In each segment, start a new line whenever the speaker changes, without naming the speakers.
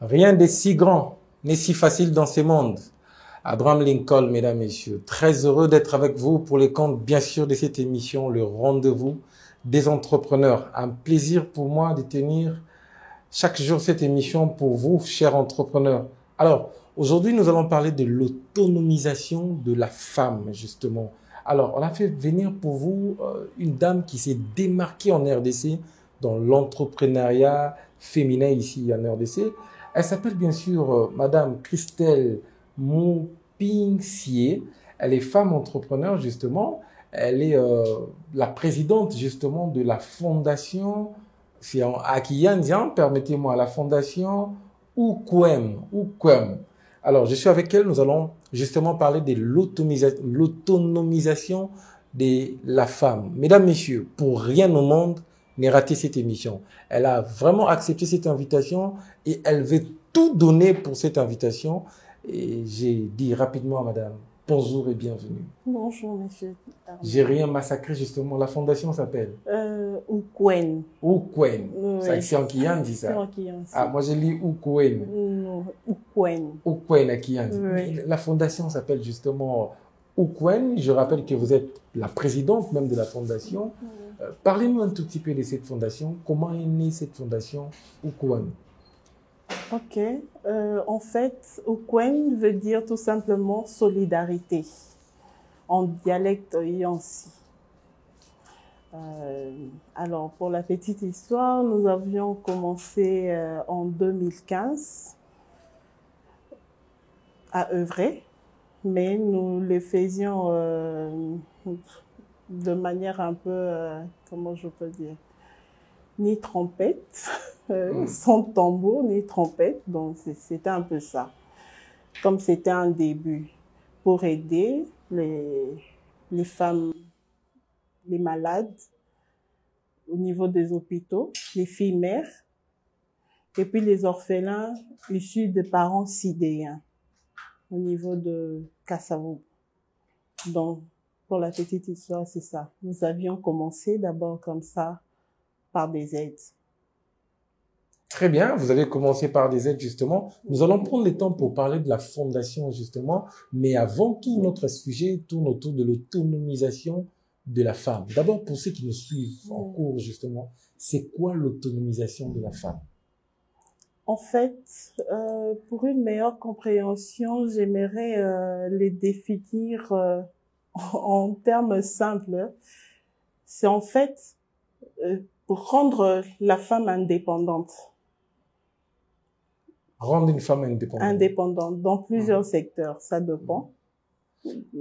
Rien de si grand, ni si facile dans ce monde. Abraham Lincoln, mesdames, messieurs, très heureux d'être avec vous pour les comptes, bien sûr, de cette émission, le rendez-vous des entrepreneurs. Un plaisir pour moi de tenir chaque jour cette émission pour vous, chers entrepreneurs. Alors, aujourd'hui, nous allons parler de l'autonomisation de la femme, justement. Alors, on a fait venir pour vous une dame qui s'est démarquée en RDC dans l'entrepreneuriat féminin ici en RDC. Elle s'appelle bien sûr Madame Christelle Moupingsier. Elle est femme entrepreneur, justement. Elle est la présidente, justement, de la fondation, c'est en Akiyandian, permettez-moi, la fondation Ukwem. Alors, je suis avec elle, nous allons justement parler de l'autonomisation de la femme. Mesdames, messieurs, pour rien au monde, ne ratez cette émission. Elle a vraiment accepté cette invitation et elle veut tout donner pour cette invitation. Et j'ai dit rapidement à madame, bonjour et bienvenue.
Bonjour, monsieur.
J'ai rien massacré, justement. La fondation s'appelle
Ukwen.
Ukwen.
Oui.
C'est en Kiyan, dit ça.
C'est en Kiyan.
Ah, moi, j'ai lu Ukwen.
Non, Ukwen.
Ukwen à Kiyan.
Oui.
La fondation s'appelle justement Ukwen. Je rappelle que vous êtes la présidente même de la fondation. Parlez-nous un tout petit peu de cette fondation. Comment est née cette fondation Ukwen?
Ok. En fait, Ukwen veut dire tout simplement solidarité en dialecte yansi. Alors, pour la petite histoire, nous avions commencé en 2015 à œuvrer, mais nous le faisions de manière un peu, comment je peux dire, ni trompette, sans tambour, ni trompette, donc c'était un peu ça. Comme c'était un début, pour aider les femmes, les malades, au niveau des hôpitaux, les filles mères, et puis les orphelins issus de parents sidéens, au niveau de Kassavo. Donc, pour la petite histoire, c'est ça. Nous avions commencé d'abord comme ça, par des aides.
Très bien, vous avez commencé par des aides, justement. Nous allons prendre le temps pour parler de la fondation, justement. Mais avant tout, notre sujet tourne autour de l'autonomisation de la femme. D'abord, pour ceux qui nous suivent en cours, justement, c'est quoi l'autonomisation de la femme?
En fait, pour une meilleure compréhension, j'aimerais les définir en termes simples. C'est en fait pour rendre la femme indépendante.
Rendre une femme indépendante.
Indépendante dans plusieurs secteurs, ça dépend.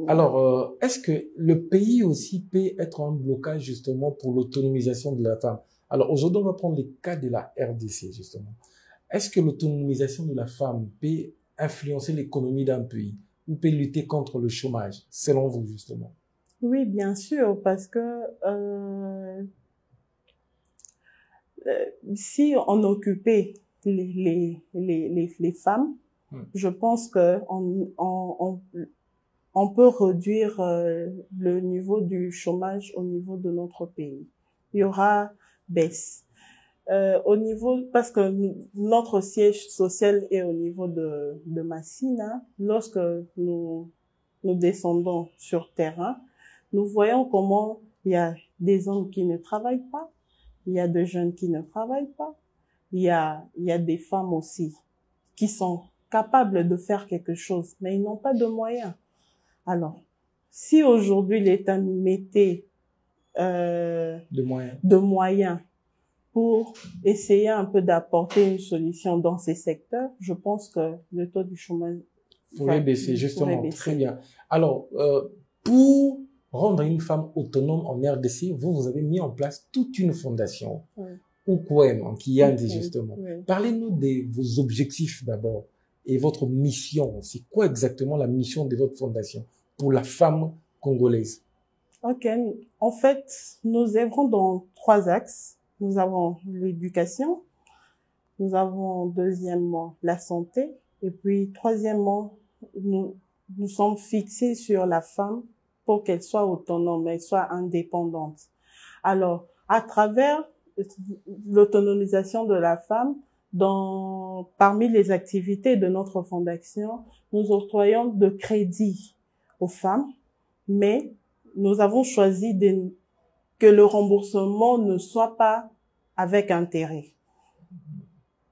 Alors, est-ce que le pays aussi peut être un blocage justement pour l'autonomisation de la femme? Alors, aujourd'hui, on va prendre le cas de la RDC, justement. Est-ce que l'autonomisation de la femme peut influencer l'économie d'un pays ou peut lutter contre le chômage, selon vous, justement?
Oui, bien sûr, parce que si on occupait les femmes, je pense que on peut réduire le niveau du chômage au niveau de notre pays. Il y aura baisse. Au niveau, parce que notre siège social est au niveau de Massina, lorsque nous descendons sur terrain, nous voyons comment il y a des hommes qui ne travaillent pas, il y a des jeunes qui ne travaillent pas, il y a des femmes aussi qui sont capables de faire quelque chose, mais ils n'ont pas de moyens. Alors, si aujourd'hui l'État nous mettait de moyens pour essayer un peu d'apporter une solution dans ces secteurs, je pense que le taux du chômage
pourrait baisser, justement. Très bien. Alors, pour rendre une femme autonome en RDC, vous avez mis en place toute une fondation, Ukwem, en Kiandi, justement. Oui. Parlez-nous de vos objectifs d'abord et votre mission. C'est quoi exactement la mission de votre fondation pour la femme congolaise?
Ok. En fait, nous œuvrons dans 3 axes. Nous avons l'éducation, nous avons deuxièmement la santé, et puis troisièmement, nous sommes fixés sur la femme pour qu'elle soit autonome, elle soit indépendante. Alors, à travers l'autonomisation de la femme, Parmi les activités de notre fondation, nous octroyons de crédits aux femmes, mais nous avons choisi que le remboursement ne soit pas avec intérêt.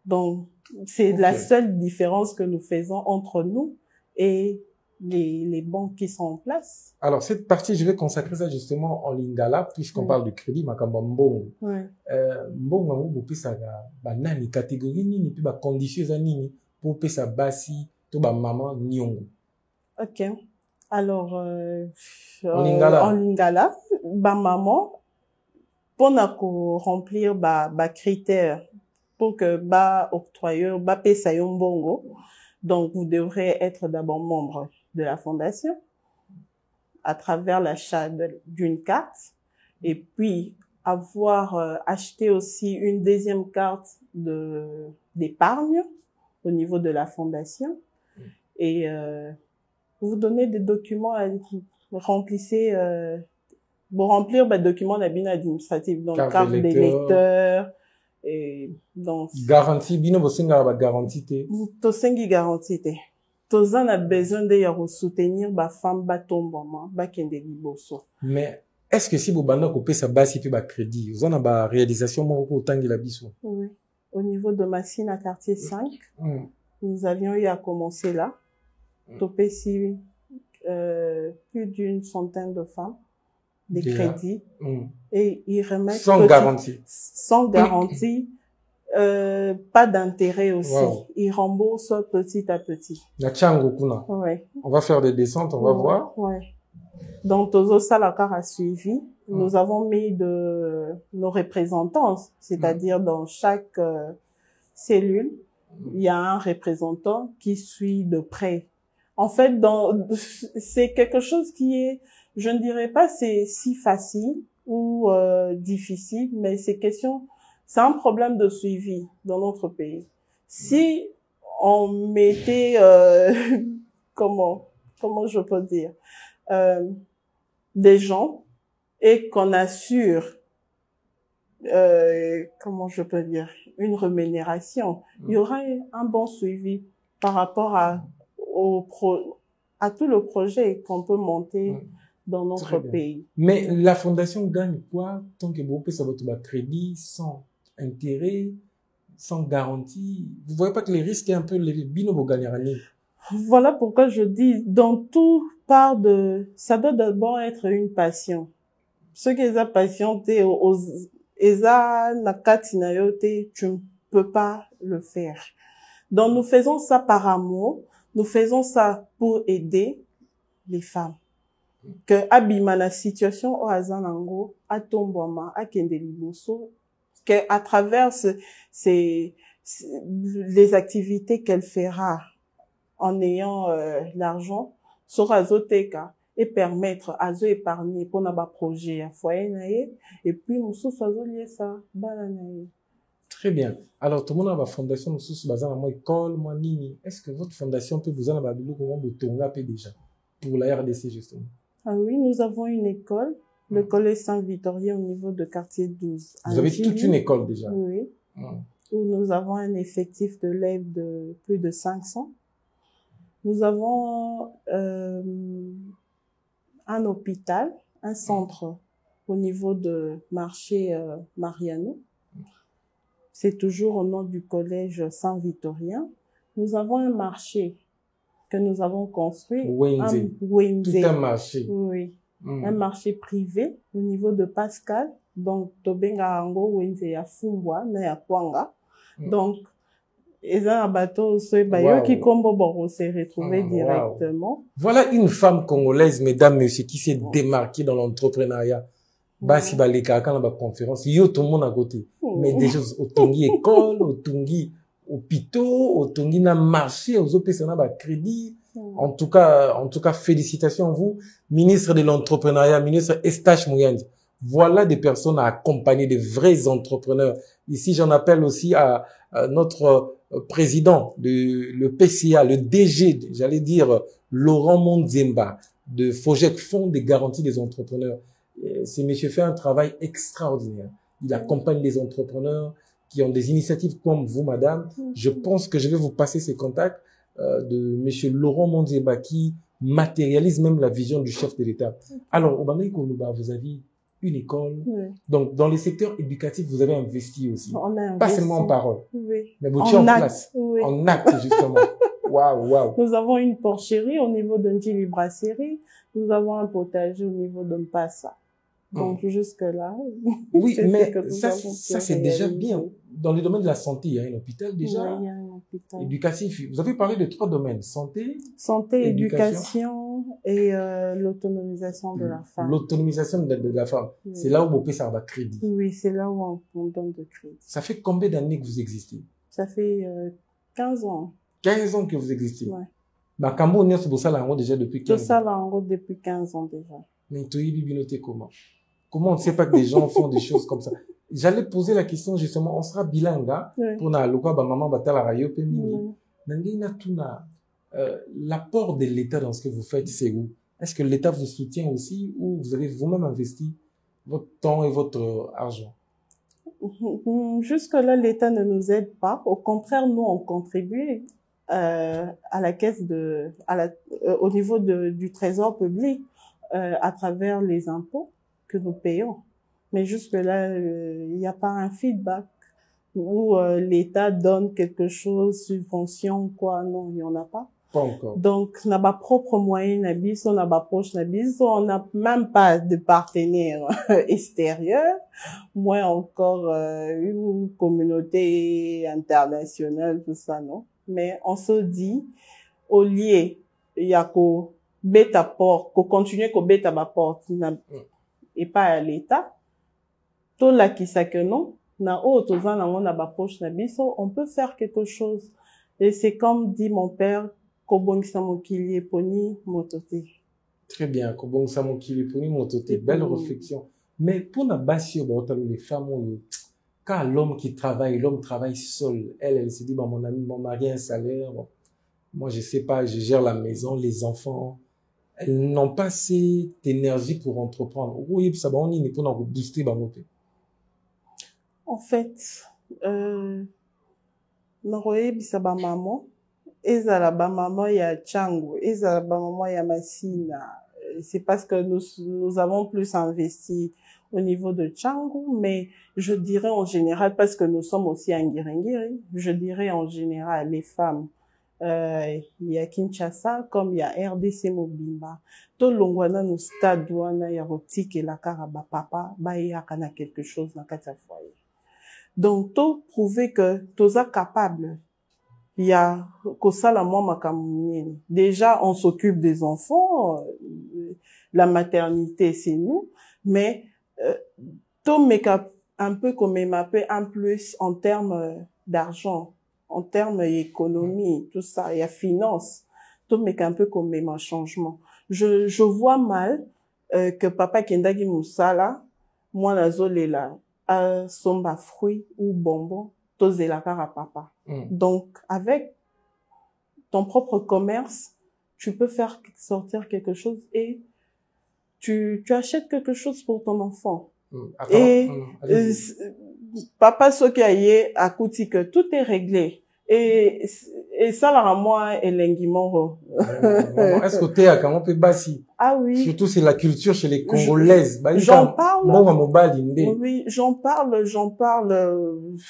Donc, c'est la seule différence que nous faisons entre nous et les banques qui sont en place.
Alors, cette partie, je vais consacrer ça justement en lingala, puisqu'on parle de crédit, makamba mbongo. Mbongo, vous pesa nani, catégorie nini, puis conditions nini, pour pesa basi, to maman nyongo.
Ok. Alors, en lingala, maman, pour remplir critères, pour que octroyeur, pesa yon mbongo, donc vous devrez être d'abord membre de la fondation à travers l'achat d'une carte et puis avoir acheté aussi une deuxième carte d'épargne au niveau de la fondation et vous donnez des documents remplissez pour remplir documents administratifs donc carte d'électeur et donc
garantie bino bosenga ba garantie
to sengi garantie te tozan a besoin de ya soutenir femme tombama kende liboso.
Mais est-ce que si vous banda ko pesa basi pe crédit vous en a ba réalisation moko ko tangela biso?
Oui, au niveau de Massine à quartier 5 nous avions eu à commencer là topé si plus d'une centaine de femmes des crédits et ils remettent
sans garantie
pas d'intérêt aussi. Ils remboursent petit à petit.
Ouais. On va faire des descentes, on va voir.
Ouais. Donc, Tozo Salakar a suivi. Nous avons mis nos représentants, c'est-à-dire dans chaque cellule, il y a un représentant qui suit de près. En fait, c'est quelque chose qui est, je ne dirais pas c'est si facile ou difficile, mais c'est un problème de suivi dans notre pays. Si on mettait, comment je peux dire, des gens et qu'on assure, comment je peux dire, une rémunération, il y aura un bon suivi par rapport à tout le projet qu'on peut monter dans notre pays.
Mais la fondation gagne quoi tant que vous pouvez savoir tout le crédit sans intérêt, sans garantie? Vous voyez pas que les risques est un peu les binomo gagnarani?
Voilà pourquoi je dis, dans tout part ça doit d'abord être une passion. Ceux qui ont passion, tu ne peux pas le faire. Donc nous faisons ça par amour, nous faisons ça pour aider les femmes. Que abima la situation au Azanango, à Tombouama, à Kendeliboso, que à travers les activités qu'elle fera en ayant l'argent, sera zoteka et permettre à zo épargner pour n'avoir projet à foyer naé et puis nous sommes lié ça bananaé.
Très bien. Alors tout le monde a une fondation nous sommes basés dans école moi nini. Est-ce que votre fondation peut vous en avoir bilou comment vous tonga peu déjà pour la RDC justement?
Ah oui, nous avons une école, le collège Saint-Victorien au niveau de quartier 12.
Vous avez toute une école déjà?
Oui. Où nous avons un effectif d'élèves de plus de 500. Nous avons un hôpital, un centre au niveau de marché Mariano. C'est toujours au nom du collège Saint-Victorien. Nous avons un marché que nous avons construit.
Tout un marché.
Oui. Un marché privé au niveau de Pascal. Donc, Tobenga Ango Wenze ya Fumbwa na ya Kwanga. Donc, ils ont un bateau, qui combo s'est retrouvé directement.
Voilà une femme congolaise, mesdames, messieurs, qui s'est démarquée dans l'entrepreneuriat. Basi baleka quand la conférence, yo tout le monde à côté. Mais déjà, au tongi école, au tongi hôpitaux, au tongi na marché, aux opérations na crédit. En tout cas, félicitations à vous, ministre de l'entrepreneuriat, ministre Estache Mouyandi. Voilà des personnes à accompagner, des vrais entrepreneurs. Ici, j'en appelle aussi à notre président le PCA, le DG, j'allais dire Laurent Mondzemba de FOGEC, Fonds de garantie des entrepreneurs. Ce monsieur fait un travail extraordinaire. Il accompagne les entrepreneurs qui ont des initiatives comme vous, madame. Je pense que je vais vous passer ces contacts de monsieur Laurent Monzeba qui matérialise même la vision du chef de l'État. Alors, au Bamako Koulouba, vous avez une école.
Oui.
Donc, dans les secteurs éducatifs, vous avez investi aussi.
On a investi.
Pas seulement en parole.
Oui.
Mais vous étiez en place.
Oui.
En acte, justement. Waouh, waouh.
Nous avons une porcherie au niveau de Ndjili Brasserie. Nous avons un potager au niveau de Mpassa. Donc, jusque-là.
Oui, mais ça c'est déjà bien. Dans le domaine de la santé, il y a un hôpital déjà.
Oui, il y a un hôpital.
Éducatif. Vous avez parlé de 3 domaines. Santé,
éducation et l'autonomisation de la femme.
L'autonomisation de la femme. Oui. C'est là où vous payez ça va crédit.
Oui, c'est là où on donne de crédit.
Ça fait combien d'années que vous existez?
Ça fait 15 ans.
15 ans que vous existez.
Ouais.
Ma Cameroun, c'est pour ça là déjà depuis 15 ans.
C'est ça là en route depuis 15 ans déjà.
Mais tu es bibinoté comment? Comment on ne sait pas que des gens font des choses comme ça? J'allais poser la question justement, on sera bilingue, oui. Pour na lokwa ba maman batala rayo pe mingi. Nangina tuna l'apport de l'État dans ce que vous faites, c'est où? Est-ce que l'État vous soutient aussi ou vous avez vous-même investi votre temps et votre argent?
Jusque-là, l'État ne nous aide pas. Au contraire, nous, on contribue à la caisse au niveau du trésor public à travers les impôts que nous payons. Mais jusque-là, il n'y a pas un feedback où l'État donne quelque chose, subvention, quoi. Non, il n'y en a pas.
Pas encore.
Donc, on a nos propres moyens, on a nos proches, on n'a même pas de partenaires extérieurs, moins encore une communauté internationale, tout ça, non. Mais on se dit, au lieu, il y a qu'au bêta porte, qu'au continuer qu'au bêta ma porte, et pas à l'État. Tout là qui sait que non, on peut faire quelque chose. Et c'est comme dit mon père,
très bien, belle réflexion. Mais pour la base, les femmes, quand l'homme travaille seul, elle se dit, bah, mon ami, mon mari a un salaire, bon, moi je sais pas, je gère la maison, les enfants. Elles n'ont pas assez d'énergie pour entreprendre. Oui, ça va, on est pour booster, bah,
en fait, maman, ezala ba maman ya Tchango, ezala ba maman ya Massina. C'est parce que nous avons plus investi au niveau de Tchango, mais je dirais en général, parce que nous sommes aussi en Ngiri, je dirais en général les femmes. Il y a Kinshasa, comme il y a RDC Mobimba. Tout longwana nous stade wana ya rotique et la karaba papa, ba ya kana quelque chose dans quatre foyer. Donc, tout prouver que tous est capable. Il y a déjà on s'occupe des enfants, la maternité c'est nous, mais tout make up un peu comme un plus en termes d'argent, en termes d'économie, tout ça, il y a finance, tout make un peu comme un changement. Je vois mal que papa Kendagi Moussala, moi nazolé là, somba fruits ou bonbons, tous la cara à papa. Donc, avec ton propre commerce, tu peux faire sortir quelque chose et tu achètes quelque chose pour ton enfant. Et papa Sokiaye a coûté que tout est réglé. Et ça, là, moi, et l'enguimoro.
Est-ce que t'es à comment peut bassi?
Ah oui.
Surtout, c'est la culture chez les Congolaises.
J'en parle.
Oui,
j'en parle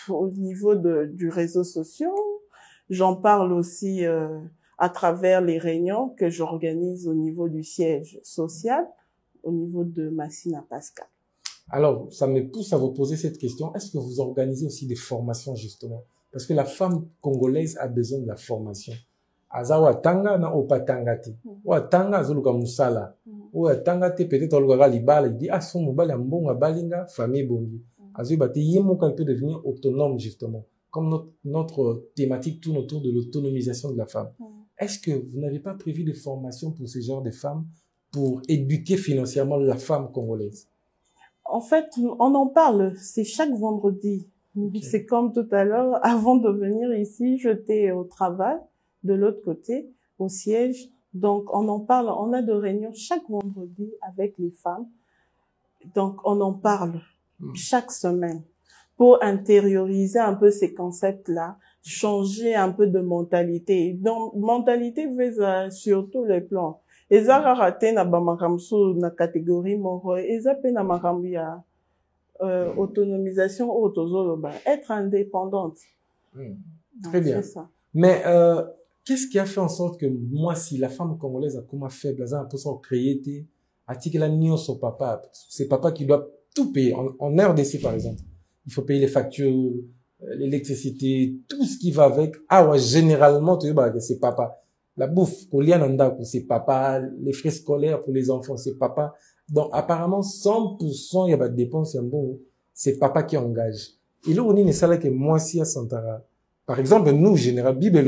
au niveau du réseau social. J'en parle aussi à travers les réunions que j'organise au niveau du siège social, au niveau de Massina Pascal.
Alors, ça me pousse à vous poser cette question. Est-ce que vous organisez aussi des formations, justement? Parce que la femme congolaise a besoin de la formation. Azawa tanga na opatangati. Wa tanga zuluka musala. Wa tangati peut-être oluka libala, il dit ah son mobile mbonga balinga famille bongi. Azu bati yemo quand il peut devenir autonome justement. Comme notre thématique tourne autour de l'autonomisation de la femme. Est-ce que vous n'avez pas prévu de formation pour ce genre de femmes pour éduquer financièrement la femme congolaise?
En fait, on en parle, c'est chaque vendredi. Okay. C'est comme tout à l'heure, avant de venir ici, j'étais au travail, de l'autre côté, au siège. Donc, on en parle, on a des réunions chaque vendredi avec les femmes. Donc, on en parle chaque semaine. pour intérioriser un peu ces concepts-là, changer un peu de mentalité. Donc, mentalité veut sur tous les plans. Eza raté na bamakamsu na catégorie moko, eza pe na makambu ya autonomisation autozoloba, être indépendante.
Très bien.
Ça.
Mais qu'est-ce qui a fait en sorte que moi, si la femme congolaise a comment faible, elle a un peu son créé, a-t-il la nion son papa, c'est papa qui doit tout payer. En RDC, par exemple, il faut payer les factures, l'électricité, tout ce qui va avec. Ah ouais, généralement, tu vois, c'est papa. La bouffe, c'est papa. Les frais scolaires pour les enfants, c'est papa. Donc, apparemment, 100%, il y a pas de dépenses, c'est papa qui engage. Et là, on est ça que moi, si à Santara. Par exemple, nous, général, Bible,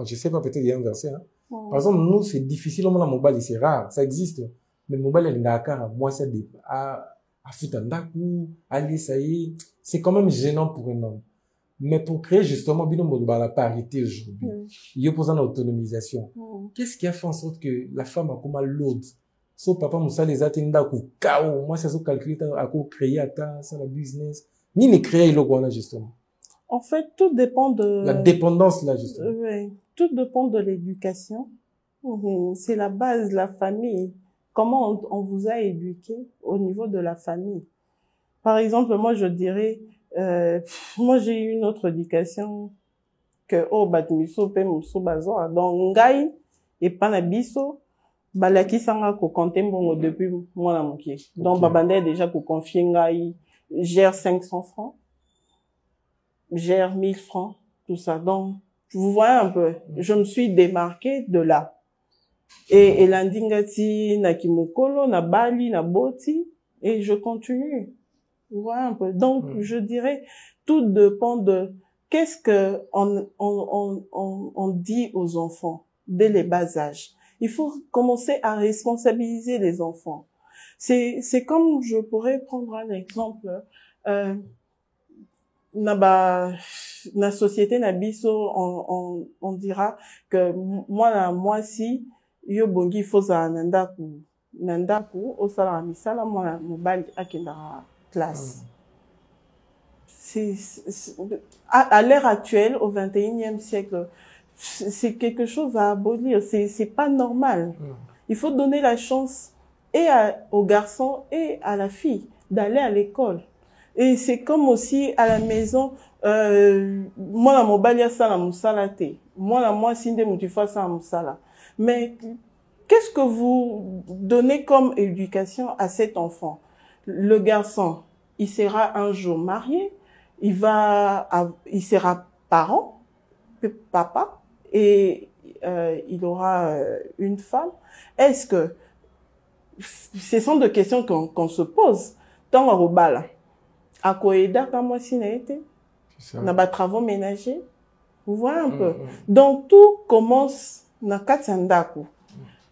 je sais pas, peut-être il y a un verset, hein. Par exemple, nous, c'est difficile, on a mobile, c'est rare, ça existe. Mais mobile, il y a moi, ça à Futandaku, allez, ça y est. C'est quand même gênant pour un homme. Mais pour créer justement la parité aujourd'hui, il y a besoin d'autonomisation. Qu'est-ce qui a fait en sorte que la femme a comme l'autre? So papa moussa les atenda ku kao, moi ça se calcule à quoi créer à ça la business. Ni ne créer le quoi justement.
En fait, tout dépend de
la dépendance là justement.
Oui, tout dépend de l'éducation. C'est la base, la famille. Comment on vous a éduqué au niveau de la famille. Par exemple, moi je dirais moi j'ai eu une autre éducation que batmiso pe muso bazo donc ngai et pas na biso balaki sanga ko compter mbongo depuis mwana mokie. Donc babanda déjà ko confier ngai gère 500 francs, gère 1000 francs, tout ça. Donc vous voyez un peu, je me suis démarquée de là. Et landingati na kimokolo na bali na boti et je continue. Vous voyez un peu. Donc, je dirais, tout dépend de qu'est-ce que on dit aux enfants dès les bas âges. Il faut commencer à responsabiliser les enfants. C'est comme, je pourrais prendre un exemple, na société na biso, on dira que moi si, yo bongi fosa nandaku, osala misala, moi mobile akenda classe. À l'ère actuelle, au 21e siècle, c'est quelque chose à abolir. C'est pas normal. Il faut donner la chance aux garçons et à la fille d'aller à l'école. Et c'est comme aussi à la maison, moi la mobile ya sala musala te. Moi sinde mutifa sa musala. Mais qu'est-ce que vous donnez comme éducation à cet enfant? Le garçon, il sera un jour marié, il sera parent, papa, et il aura une femme. Est-ce que ce sont des questions qu'on se pose dans le bal? À quoi aider quand moi si n'a été? On a travaux ménagers. Vous voyez un peu. Donc tout commence na katsandaku.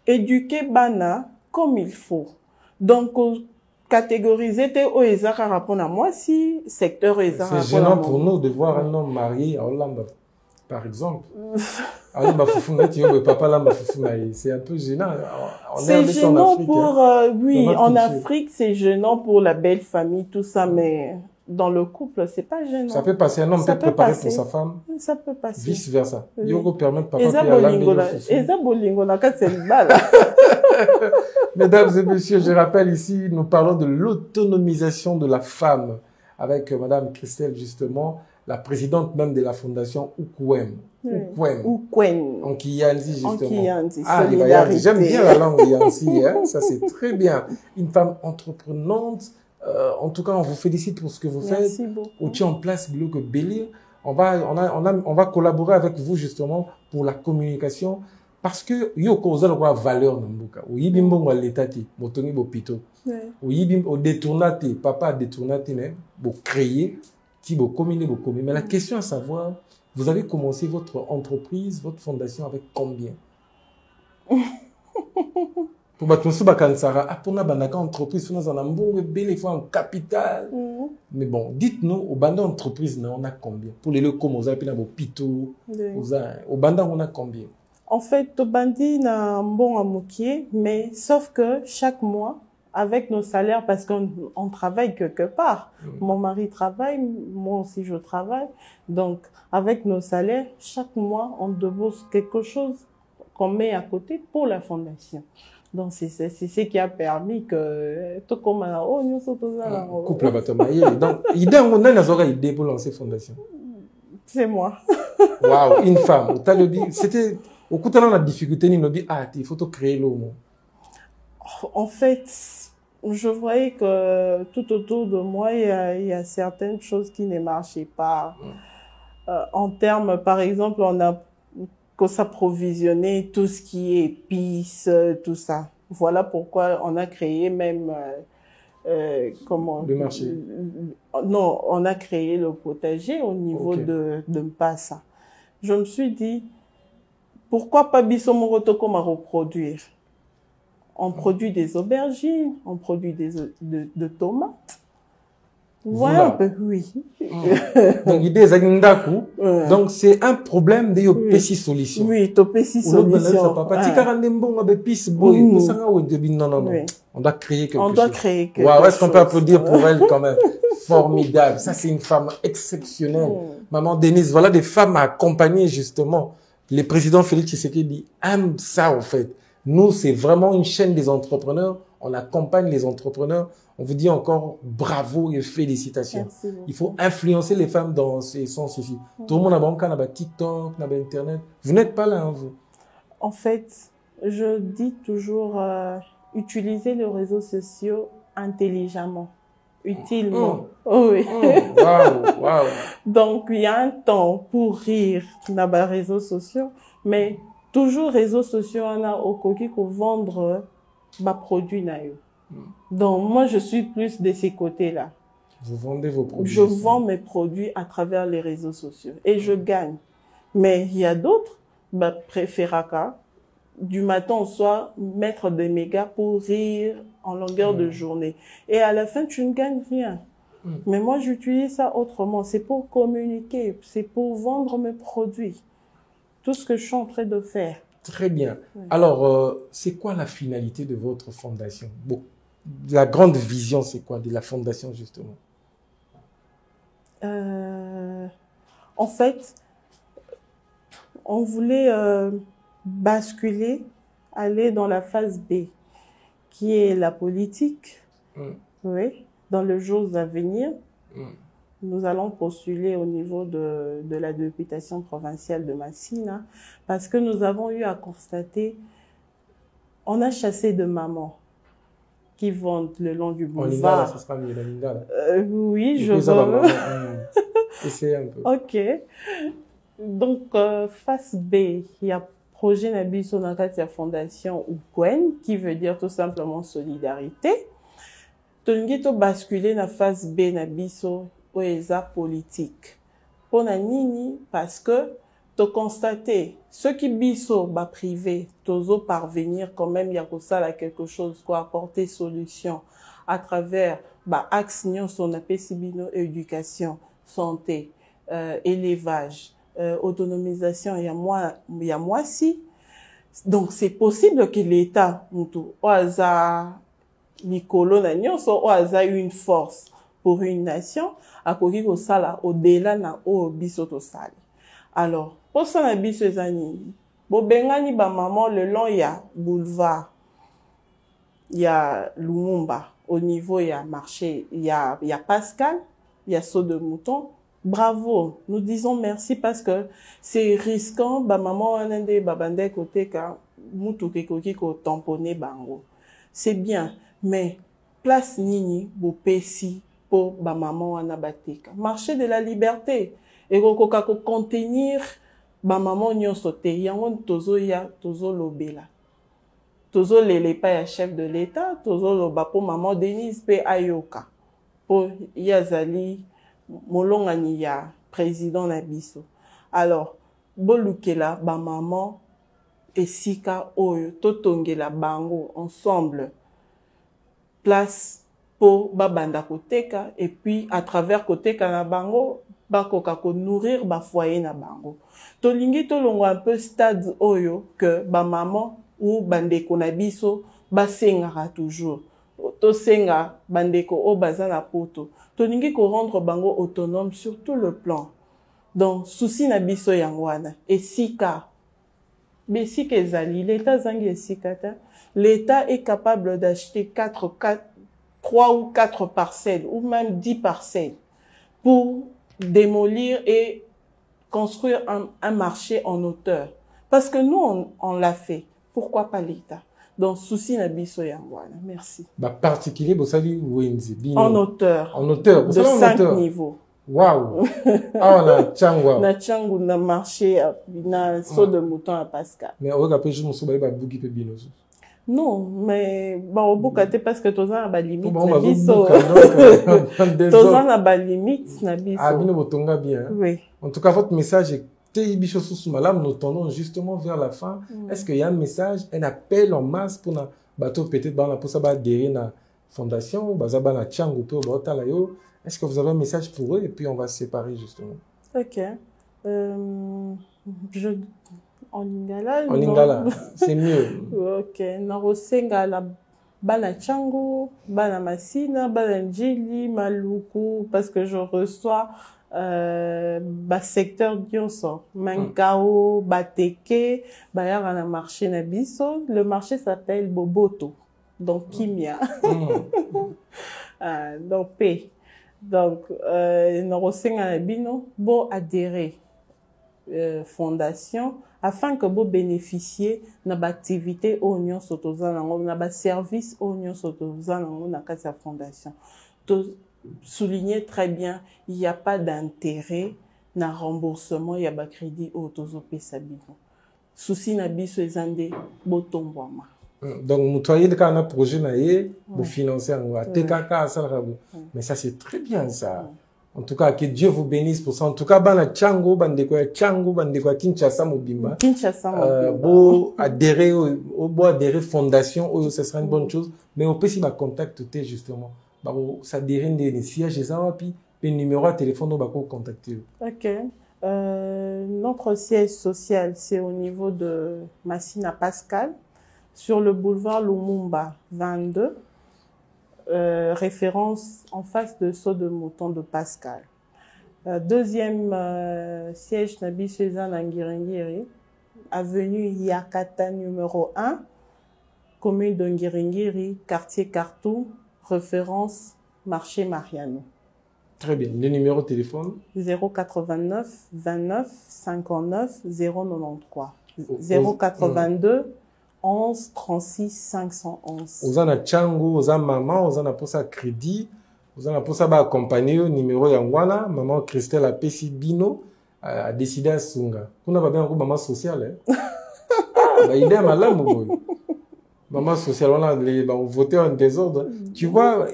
Éduquer bana comme il faut. Donc catégoriser te o ezaka rapona moi si secteur ezaka.
C'est gênant pour nous de voir un homme marié à Hollande, par exemple. C'est un peu gênant.
C'est gênant pour oui, en Afrique c'est gênant pour la belle famille tout ça, mais dans le couple c'est pas gênant.
Ça peut passer, un homme peut préparer pour sa femme.
Ça peut passer.
Vice versa. Yoko permet papa Mesdames et messieurs, je rappelle ici, nous parlons de l'autonomisation de la femme avec Madame Christelle, justement, la présidente même de la fondation Ukwem.
Ukwem.
En Kiyanzi, justement.
En Kiyanzi,
solidarité. J'aime bien la langue Yanzi, hein. Ça c'est très bien. Une femme entreprenante. En tout cas, on vous félicite pour ce que vous faites.
Merci beaucoup.
On tient en place Bloc Bélir. On va collaborer avec vous justement pour la communication. Parce que yo cause la valeur nambuka o yibimbo ngwa letati motongi bo pito o yibim o détournate papa détournate ne bo créer ti bo communiquer bo communiquer. Mais la question à savoir, vous avez commencé votre entreprise, votre fondation avec combien? Pour battre bakansara apona bandaka entreprise nous en ambongo belle fois en capital. Mais bon, dites-nous au banda entreprise on a combien? Pour les locaux on a pina bo pito au banda on a combien?
En fait, Tobandi n'a un bon amokier, mais sauf que chaque mois, avec nos salaires, parce qu'on travaille quelque part. Mon mari travaille, moi aussi je travaille. Donc, avec nos salaires, chaque mois, on débouche quelque chose qu'on met à côté pour la fondation. Donc, c'est ce qui a permis que tout comme oh, nous sommes tous là.
Couple à Batamaye. Donc, on a une idée pour lancer fondation.
C'est moi.
Waouh, une femme. C'était au coup de la difficulté, il nous dit il faut créer l'homme.
En fait, je voyais que tout autour de moi, il y a certaines choses qui ne marchaient pas. En termes, par exemple, on a qu'on s'approvisionner tout ce qui est épices, tout ça. Voilà pourquoi on a créé même comment
le marché.
Non, on a créé le potager au niveau de Mpassa. Je me suis dit pourquoi pas Bissomoroto comme à reproduire. On produit des aubergines, on produit de tomates. Voilà un peu, oui.
Donc, l'idée est donc, c'est un problème de Pessi solution.
Oui, Pessi solution.
Non. On doit créer quelque chose.
On doit créer quelque
chose. Est-ce qu'on peut applaudir pour elle quand même? Formidable. Ça, c'est une femme exceptionnelle. Maman Denise, voilà des femmes à accompagner, justement. Le président Félix Tshisekedi aime ça, en fait. Nous, c'est vraiment une chaîne des entrepreneurs. On accompagne les entrepreneurs. On vous dit encore bravo et félicitations. Il faut influencer les femmes dans ces sens ici. Tout le monde a TikTok, a Internet. Vous n'êtes pas là, hein, vous.
En fait, je dis toujours utiliser les réseaux sociaux intelligemment, utilement. Oui.
Wow.
Donc, il y a un temps pour rire dans les réseaux sociaux, mais toujours réseaux sociaux, on a au coquille pour vendre ma produit naïo. Donc, moi, je suis plus de ces côtés-là.
Vous vendez vos produits?
Je vends mes produits à travers les réseaux sociaux et je gagne. Mais il y a d'autres, préféraka, du matin au soir, mettre des mégas pour rire en longueur de journée. Et à la fin, tu ne gagnes rien. Mais moi, j'utilise ça autrement. C'est pour communiquer, c'est pour vendre mes produits. Tout ce que je suis en train de faire.
Très bien. Alors, c'est quoi la finalité de votre fondation? Bon, la grande vision, c'est quoi de la fondation, justement?
En fait, on voulait basculer, aller dans la phase B, qui est la politique. Oui, dans les jours à venir. Nous allons postuler au niveau de la députation provinciale de Massina parce que nous avons eu à constater, on a chassé de mamans qui vendent le long du boulevard.
Ça sera mieux, Lingala.
Oui, je veux.
Essayez un peu.
Ok. Donc, face B, il y a projet Nabiso Nakatia Fondation ou Gwen, qui veut dire tout simplement solidarité. Tongito basculer na phase B Nabiso oeza politique. Pour na nini, parce que to constater ceux qui biso ba privé, tozo parvenir quand même ya kosala quelque chose quoi apporter solution à travers ba axe nyon son apesibino éducation, santé, élevage, autonomisation ya moi si. Donc c'est possible que l'État mutu oaza Nicolo na nyonso oaza une force pour une nation akoki kosala au-delà na o biso to sali. Alors, pour ça na biso ezani, bo bengani ba maman le long ya boulevard, ya Lumumba, au niveau ya marché, ya Pascal, ya saut de mouton. Bravo, nous disons merci parce que c'est risquant ba maman anende babande côté ka mutu kekoki ko tamponner bango. C'est bien, mais place nini bo pesi pour ba maman wana bateka. Marché de la liberté et kokoka ko contenir ba maman nyonso te yango tozo lobela. Tozo lele pa ya chef de l'État, tozo loba po maman Denise pe ayoka. Po yazali molongani ya président na biso. Alors bolukela ba maman esika oyo totongela bango ensemble. Place pour babanda koteka et puis à travers koteka na bango bakoka ko nourrir ba foyer na bango. Tolingi tolongo un peu stade oyo que ba maman ou bandeko na biso basengaka toujours. tosenga bandeko o bazana poto toningi ko rendre bango autonome sur tout le plan. Donc souci na biso yangwana esika besika ezali l'état zangi esika ta l'état est capable d'acheter 3 ou 4 parcelles ou même 10 parcelles pour démolir et construire un marché en hauteur. Parce que nous, on l'a fait. Pourquoi pas l'État? Donc, souci na biso yangwana. Merci.
Particulier, vous savez,
en hauteur.
En hauteur.
De 5 niveaux.
Waouh! Ah, on a tchangwa.
Na tchangu na marché, na saut de mouton à Pascal.
Mais on va pas juste me soubaïba bougi pe binozo.
Non, mais bon, bokate parce que toza na limite
na
biso. Toza na limite na biso.
Ah, bino botonga bien.
Oui.
En tout cas, votre message est Bicho Soumalam, nous tendons justement vers la fin. Est-ce qu'il y a un message, un appel en masse pour na bateau peut-être pour ça adhérer na fondation, bazaba na tchangu pe botalayo. Est-ce que vous avez un message pour eux et puis on va se séparer justement.
OK. En lingala.
En lingala, c'est mieux.
OK. Narosenga la bana tchangu, bana masina, bana njili, maluku, parce que je reçois secteur dionso mankao bateke bayara na marché na biso. Le marché s'appelle Boboto, donc Kimia. Donc P. Donc Norosenga Bino bo adhérer fondation afin que vous bénéficiez de l'activité Oignon Sotozanango, de service Oignon Sotozanango dans la fondation. Souligner très bien, il n'y a pas d'intérêt na remboursement, il y a pas crédit au tozope sabino. Souci na biso ezande botombwama.
Donc mutoyer le cas na projet na ye pour financer en TKK ça. Mais ça c'est très bien ça. En tout cas que Dieu vous bénisse pour ça. En tout cas bana chango bandeko Kinshasa mobimba.
Kinshasa mobimba.
Beau adhérer au adhérer fondation, ce sera une bonne chose, mais on peut si ma contacter justement. Ça dirait des sièges et ça, puis le numéro de téléphone, on va contacter.
OK. Notre siège social, c'est au niveau de Massina Pascal, sur le boulevard Lumumba 22, référence en face de Saut de Mouton de Pascal. Deuxième siège, Nabi Cézanne Nguiringiri, avenue Yakata numéro 1, commune de Nguiringiri, quartier Kartou, référence marché Mariano.
Très bien. Le numéro de téléphone
089 29 59 093 082 11 36 511.
Vous en avez tchangu, vous en avez maman, vous en avez pour ça crédit, vous en avez pour ça accompagner au numéro yangwana, maman Christelle a Pessi Bino a décidé à Sunga. Vous n'avez pas bien un maman sociale, hein? Il est à malam ou maman sociale, on votait en désordre. Tu vois,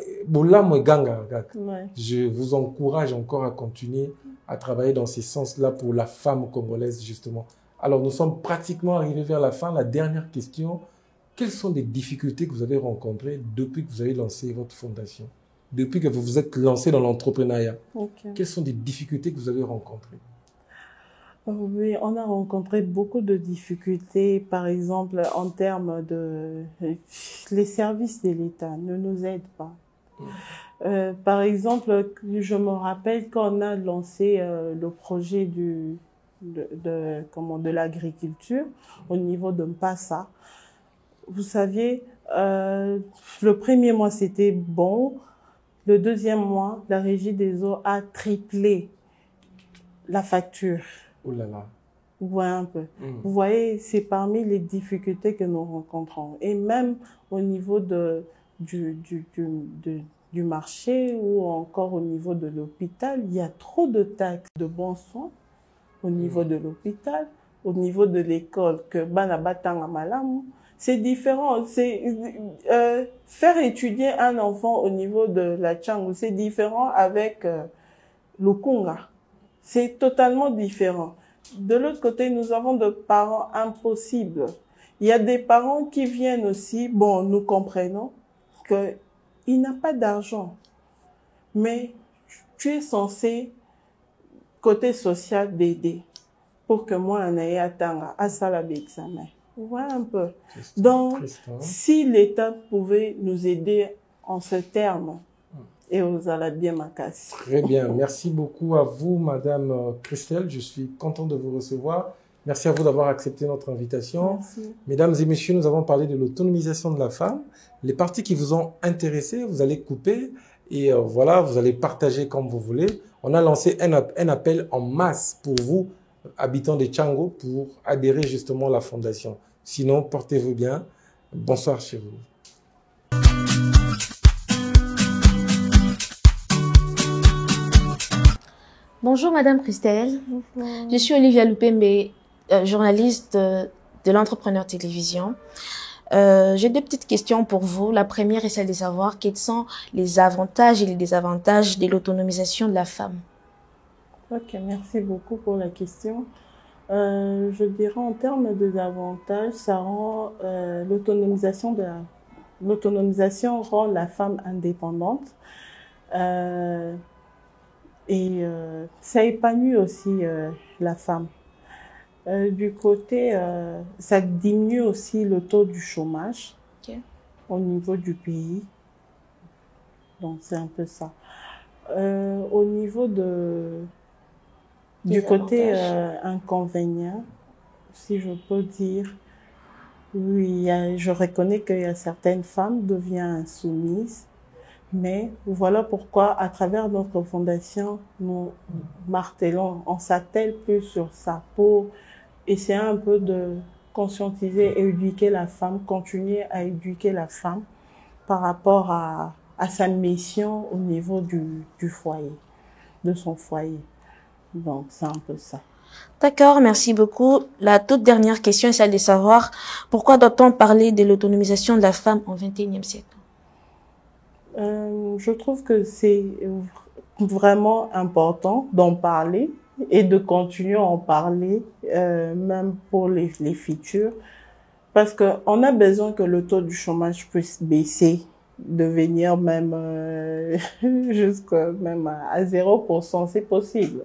je vous encourage encore à continuer à travailler dans ce sens-là pour la femme congolaise, justement. Alors, nous sommes pratiquement arrivés vers la fin. La dernière question, quelles sont les difficultés que vous avez rencontrées depuis que vous avez lancé votre fondation? Depuis que vous vous êtes lancé dans l'entrepreneuriat? Quelles sont les difficultés que vous avez rencontrées?
Oui, on a rencontré beaucoup de difficultés, par exemple, en termes de... Les services de l'État ne nous aident pas. Par exemple, je me rappelle quand on a lancé le projet de l'agriculture au niveau de Mpassa. Vous saviez, le premier mois, c'était bon. Le deuxième mois, la Régie des eaux a triplé la facture.
Oh là là.
Ouais, un peu. Vous voyez, c'est parmi les difficultés que nous rencontrons. Et même au niveau du marché ou encore au niveau de l'hôpital, il y a trop de taxes de bons soins au niveau de l'hôpital, au niveau de l'école, que Banabatanga Malam. C'est différent. Faire étudier un enfant au niveau de la Tchangu, c'est différent avec le Kunga. C'est totalement différent. De l'autre côté, nous avons des parents impossibles. Il y a des parents qui viennent aussi, bon, nous comprenons qu'il n'a pas d'argent. Mais tu es censé, côté social, d'aider pour que moi, on ait atteint à ça l'examen. Voilà un peu. Donc, si l'État pouvait nous aider en ce terme. Et aux bien Makassi.
Très bien. Merci beaucoup à vous, Madame Christelle. Je suis content de vous recevoir. Merci à vous d'avoir accepté notre invitation.
Merci.
Mesdames et messieurs, nous avons parlé de l'autonomisation de la femme. Les parties qui vous ont intéressé, vous allez couper et voilà, vous allez partager comme vous voulez. On a lancé un appel en masse pour vous, habitants de Tchango, pour adhérer justement à la fondation. Sinon, portez-vous bien. Bonsoir chez vous.
Bonjour Madame Christelle,
Bonjour.
Je suis Olivia Lupembe, journaliste de l'Entrepreneur Télévision. J'ai deux petites questions pour vous. La première est celle de savoir quels sont les avantages et les désavantages de l'autonomisation de la femme.
Ok, merci beaucoup pour la question. Je dirais en termes de avantages, ça rend l'autonomisation rend la femme indépendante. Ça épanouit aussi la femme. Du côté, ça diminue aussi le taux du chômage au niveau du pays. Donc, c'est un peu ça. Au niveau du côté inconvénient, si je peux dire, oui, je reconnais qu'il y a certaines femmes qui deviennent insoumises. Mais voilà pourquoi, à travers notre fondation, nous martelons, on s'attelle plus sur ça pour essayer un peu de conscientiser et éduquer la femme, continuer à éduquer la femme par rapport à sa mission au niveau du foyer, de son foyer. Donc, c'est un peu ça.
D'accord, merci beaucoup. La toute dernière question est celle de savoir pourquoi doit-on parler de l'autonomisation de la femme au XXIe siècle?
Je trouve que c'est vraiment important d'en parler et de continuer à en parler, même pour les futurs, parce qu'on a besoin que le taux du chômage puisse baisser, devenir même jusqu'à même à 0%, c'est possible,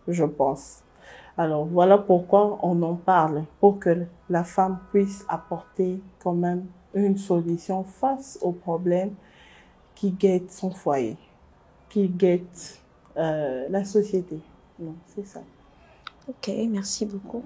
je pense. Alors voilà pourquoi on en parle, pour que la femme puisse apporter quand même une solution face aux problèmes qui guette son foyer, qui guette la société. Non, c'est ça.
Ok, merci beaucoup.